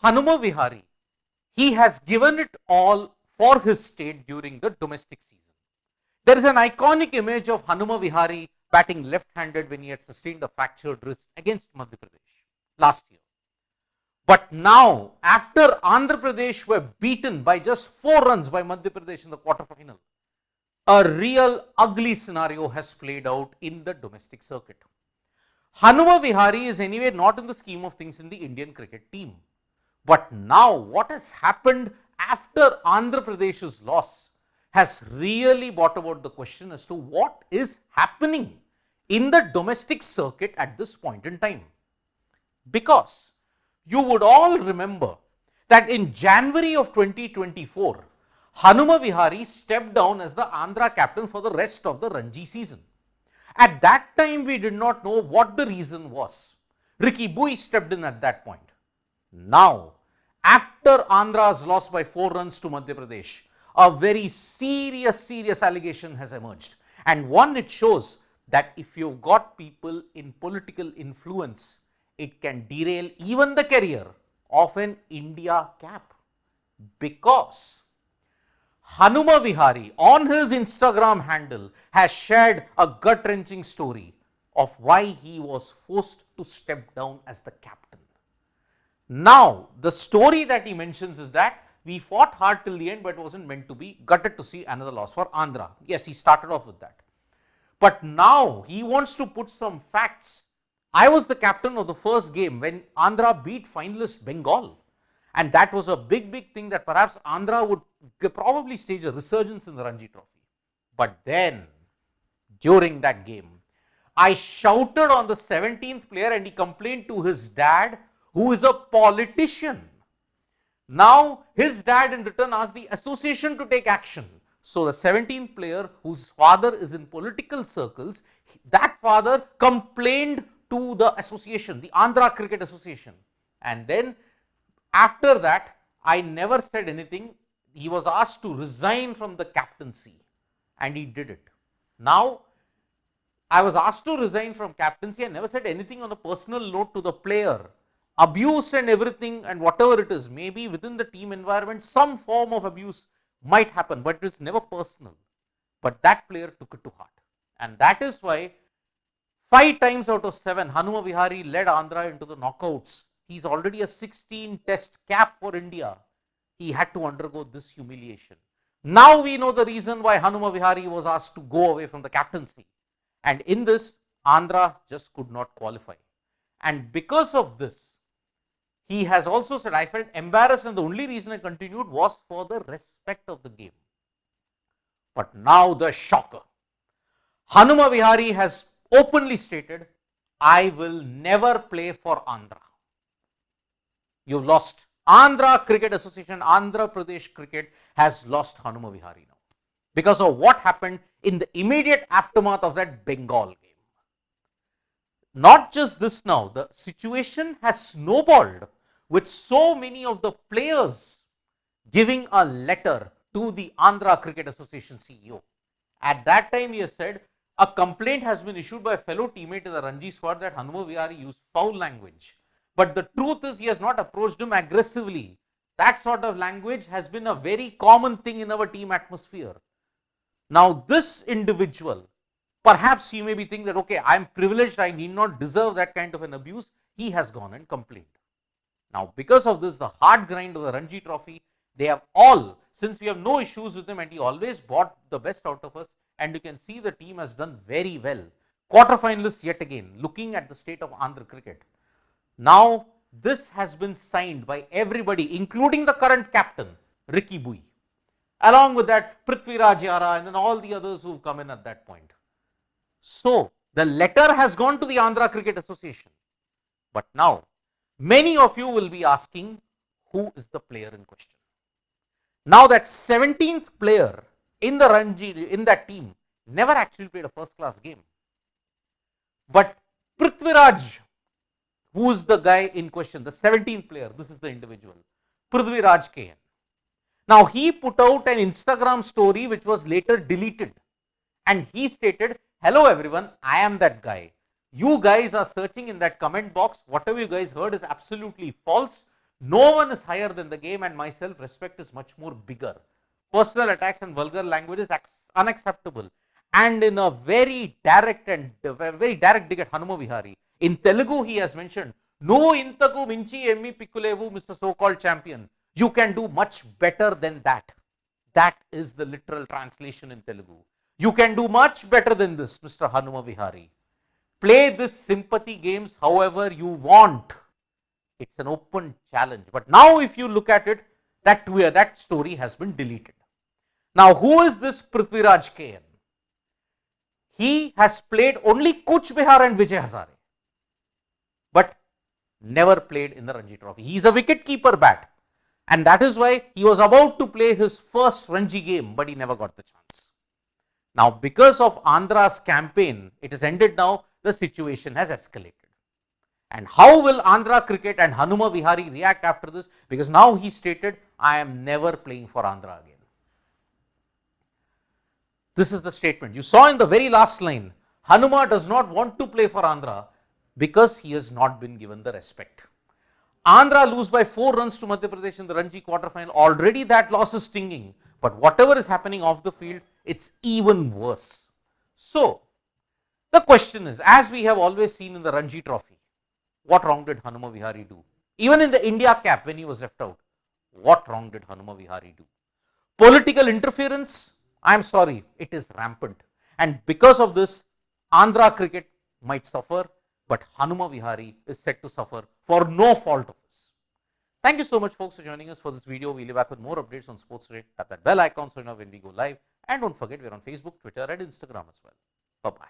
Hanuma Vihari, he has given it all for his state during the domestic season. There is an iconic image of Hanuma Vihari batting left-handed when he had sustained a fractured wrist against Madhya Pradesh last year. But now, after Andhra Pradesh were beaten by just 4 runs by Madhya Pradesh in the quarterfinal, a real ugly scenario has played out in the domestic circuit. Hanuma Vihari is anyway not in the scheme of things in the Indian cricket team. But now, what has happened after Andhra Pradesh's loss has really brought about the question as to what is happening in the domestic circuit at this point in time. Because you would all remember that in January of 2024, Hanuma Vihari stepped down as the Andhra captain for the rest of the Ranji season. At that time, we did not know what the reason was. Ricky Bui stepped in at that point. Now, after Andhra's loss by 4 runs to Madhya Pradesh, a very serious allegation has emerged. And one, it shows that if you've got people in political influence, it can derail even the career of an India cap. Because Hanuma Vihari on his Instagram handle has shared a gut-wrenching story of why he was forced to step down as the captain. Now, the story that he mentions is that we fought hard till the end, but it wasn't meant to be. Gutted to see another loss for Andhra. Yes, he started off with that. But now he wants to put some facts. I was the captain of the first game when Andhra beat finalist Bengal. And that was a big thing that perhaps Andhra would probably stage a resurgence in the Ranji Trophy. But then, during that game, I shouted on the 17th player and he complained to his dad, who is a politician. Now, his dad in return asked the association to take action. So, the 17th player, whose father is in political circles, that father complained to the association, the Andhra Cricket Association. And then, after that, I never said anything. He was asked to resign from the captaincy and he did it. Now, I was asked to resign from captaincy. I never said anything on a personal note to the player. Abuse and everything and whatever it is, maybe within the team environment, some form of abuse might happen, but it is never personal. But that player took it to heart. And that is why 5 times out of 7, Hanuma Vihari led Andhra into the knockouts. He's already a 16 test cap for India. He had to undergo this humiliation. Now we know the reason why Hanuma Vihari was asked to go away from the captaincy. And in this, Andhra just could not qualify. And because of this, he has also said, I felt embarrassed and the only reason I continued was for the respect of the game. But now the shocker. Hanuma Vihari has openly stated, I will never play for Andhra. You've lost. Andhra Cricket Association, Andhra Pradesh Cricket has lost Hanuma Vihari now because of what happened in the immediate aftermath of that Bengal game. Not just this now, the situation has snowballed with so many of the players giving a letter to the Andhra Cricket Association CEO. At that time, he has said, a complaint has been issued by a fellow teammate in the Ranji squad that Hanuma Vihari used foul language. But the truth is, he has not approached him aggressively. That sort of language has been a very common thing in our team atmosphere. Now, this individual, perhaps he may be thinking that, okay, I am privileged, I need not deserve that kind of an abuse. He has gone and complained. Now, because of this, the hard grind of the Ranji Trophy, they have all, since we have no issues with him and he always brought the best out of us, and you can see the team has done very well. Quarterfinalists yet again, looking at the state of Andhra cricket. Now, this has been signed by everybody, including the current captain, Ricky Bui. Along with that, Prithviraj Yara and then all the others who have come in at that point. So, the letter has gone to the Andhra Cricket Association. But now, many of you will be asking, who is the player in question? Now, that 17th player in the Ranji, in that team, never actually played a first-class game. But Prithviraj, who is the guy in question, the 17th player, this is the individual, Prithviraj KN. Now, he put out an Instagram story which was later deleted and he stated, hello everyone, I am that guy. You guys are searching in that comment box. Whatever you guys heard is absolutely false. No one is higher than the game, and my self-respect is much more bigger. Personal attacks and vulgar language is unacceptable. And in a very direct dig at Hanuma Vihari, in Telugu he has mentioned, no intaku minchi emmi pikkulevu, Mr. So-called champion. You can do much better than that. That is the literal translation in Telugu. You can do much better than this, Mr. Hanuma Vihari. Play this sympathy games however you want. It's an open challenge. But now if you look at it, that story has been deleted. Now who is this Prithviraj KN? He has played only Kuch Bihar and Vijay Hazare, but never played in the Ranji Trophy. He is a wicket-keeper bat, and that is why he was about to play his first Ranji game, but he never got the chance. Now because of Andhra's campaign, it has ended now, the situation has escalated. And how will Andhra cricket and Hanuma Vihari react after this? Because now he stated, I am never playing for Andhra again. This is the statement. You saw in the very last line, Hanuma does not want to play for Andhra because he has not been given the respect. Andhra lose by 4 runs to Madhya Pradesh in the Ranji quarterfinal. Already that loss is stinging. But whatever is happening off the field, it's even worse. So, the question is, as we have always seen in the Ranji Trophy, what wrong did Hanuma Vihari do? Even in the India cap when he was left out, what wrong did Hanuma Vihari do? Political interference, I am sorry, it is rampant. And because of this, Andhra cricket might suffer, but Hanuma Vihari is set to suffer for no fault of his. Thank you so much folks for joining us for this video. We'll be back with more updates on Sports Today. Tap that bell icon so you know when we go live. And don't forget, we're on Facebook, Twitter and Instagram as well. Bye-bye.